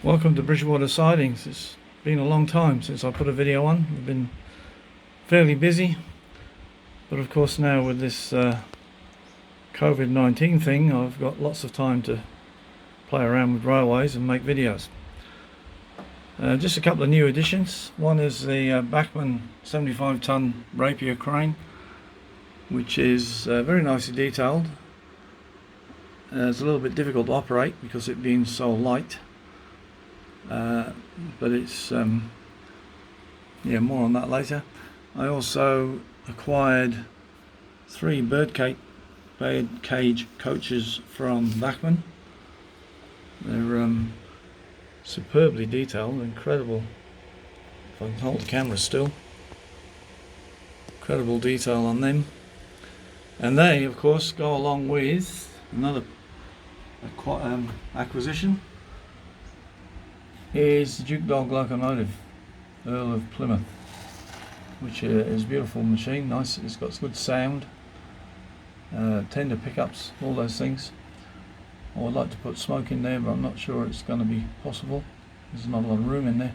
Welcome to Bridgewater Sidings. It's been a long time since I put a video on. I've been fairly busy, but of course now with this COVID-19 thing, I've got lots of time to play around with railways and make videos. Just a couple of new additions. One is the Bachmann 75-ton rapier crane, which is very nicely detailed. It's a little bit difficult to operate because it being so light. But it's more on that later. I also acquired 3 bird cage coaches from Bachmann. They're superbly detailed, incredible. If I can hold the camera still, incredible detail on them. And they, of course, go along with another acquisition. Is the Duke Dog locomotive, Earl of Plymouth, which is a beautiful machine, nice, it's got good sound, tender pickups, all those things. I would like to put smoke in there, but I'm not sure it's going to be possible. There's not a lot of room in there.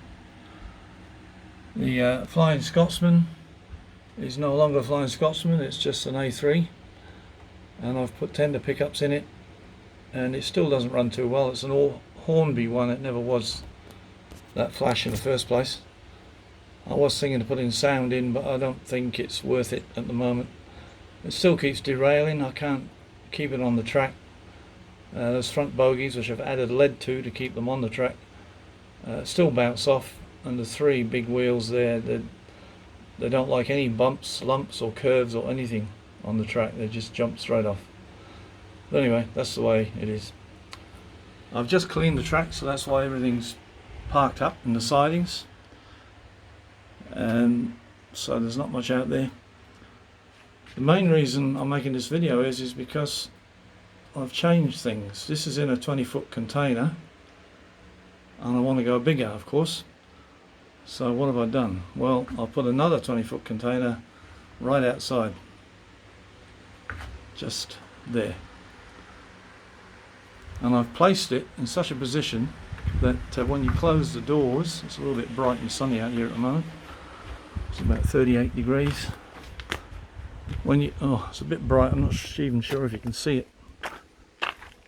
The Flying Scotsman is no longer a Flying Scotsman, it's just an A3, and I've put tender pickups in it, and it still doesn't run too well. It's an Hornby one, it never was that flash in the first place. I was thinking of putting sound in, but I don't think it's worth it at the moment. It still keeps derailing. I can't keep it on the track. Those front bogies, which I've added lead to keep them on the track, still bounce off, and the 3 big wheels there, they don't like any bumps, lumps or curves or anything on the track. They just jump straight off. But anyway, that's the way it is. I've just cleaned the track, so that's why everything's parked up in the sidings, and so there's not much out there. The main reason I'm making this video is because I've changed things. This is in a 20-foot container and I want to go bigger, of course. So what have I done? Well, I'll put another 20-foot container right outside, just there, and I've placed it in such a position that when you close the doors, it's a little bit bright and sunny out here at the moment. It's about 38 degrees. When you, it's a bit bright, I'm not even sure if you can see it.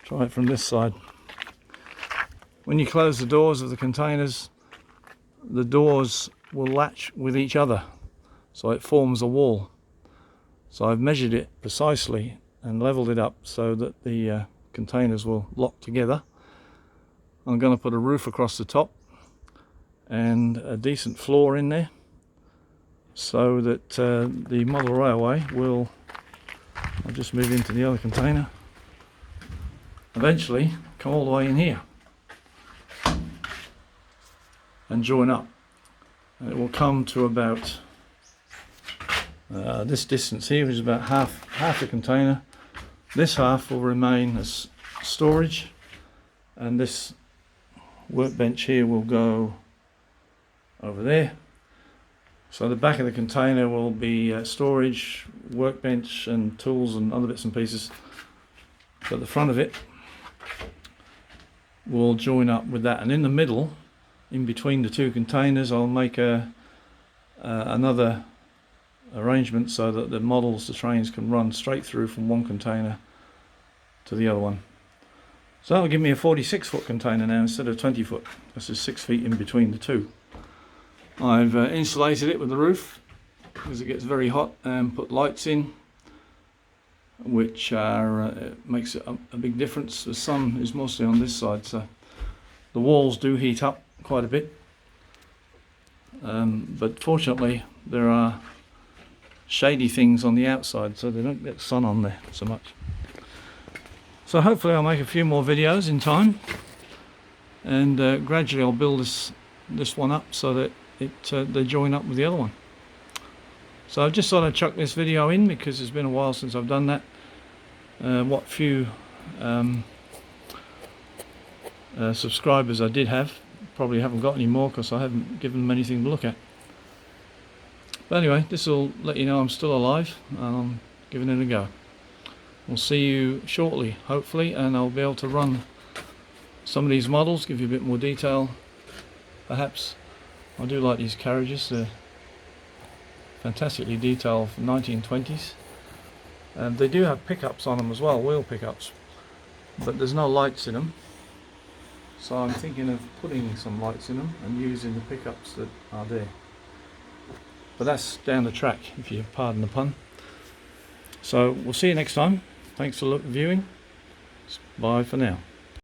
Try it from this side. When you close the doors of the containers, the doors will latch with each other, so it forms a wall. So I've measured it precisely and leveled it up so that the containers will lock together. I'm going to put a roof across the top and a decent floor in there, so that the model railway will, I'll just move into the other container, eventually come all the way in here and join up, and it will come to about this distance here, which is about half the container. This half will remain as storage, and this workbench here will go over there. So the back of the container will be storage, workbench and tools and other bits and pieces, but the front of it will join up with that, and in the middle, in between the 2 containers, I'll make another arrangement so that the trains can run straight through from one container to the other one. So that'll give me a 46-foot container now instead of 20-foot. This is 6 feet in between the 2. I've insulated it with the roof because it gets very hot, and put lights in, which makes it a big difference. The sun is mostly on this side, so the walls do heat up quite a bit. But fortunately there are shady things on the outside, so they don't get sun on there so much. So hopefully I'll make a few more videos in time, and gradually I'll build this one up so that they join up with the other one. So I just thought I'd chuck this video in because it's been a while since I've done that. What few subscribers I did have, probably haven't got any more because I haven't given them anything to look at. But anyway, this will let you know I'm still alive and I'm giving it a go. We'll see you shortly, hopefully, and I'll be able to run Some of these models give you a bit more detail, perhaps. I do like these carriages, they're fantastically detailed from 1920s. And they do have pickups on them as well, wheel pickups, but there's no lights in them. So I'm thinking of putting some lights in them and using the pickups that are there. But that's down the track, if you pardon the pun. So we'll see you next time. Thanks for viewing. Bye for now.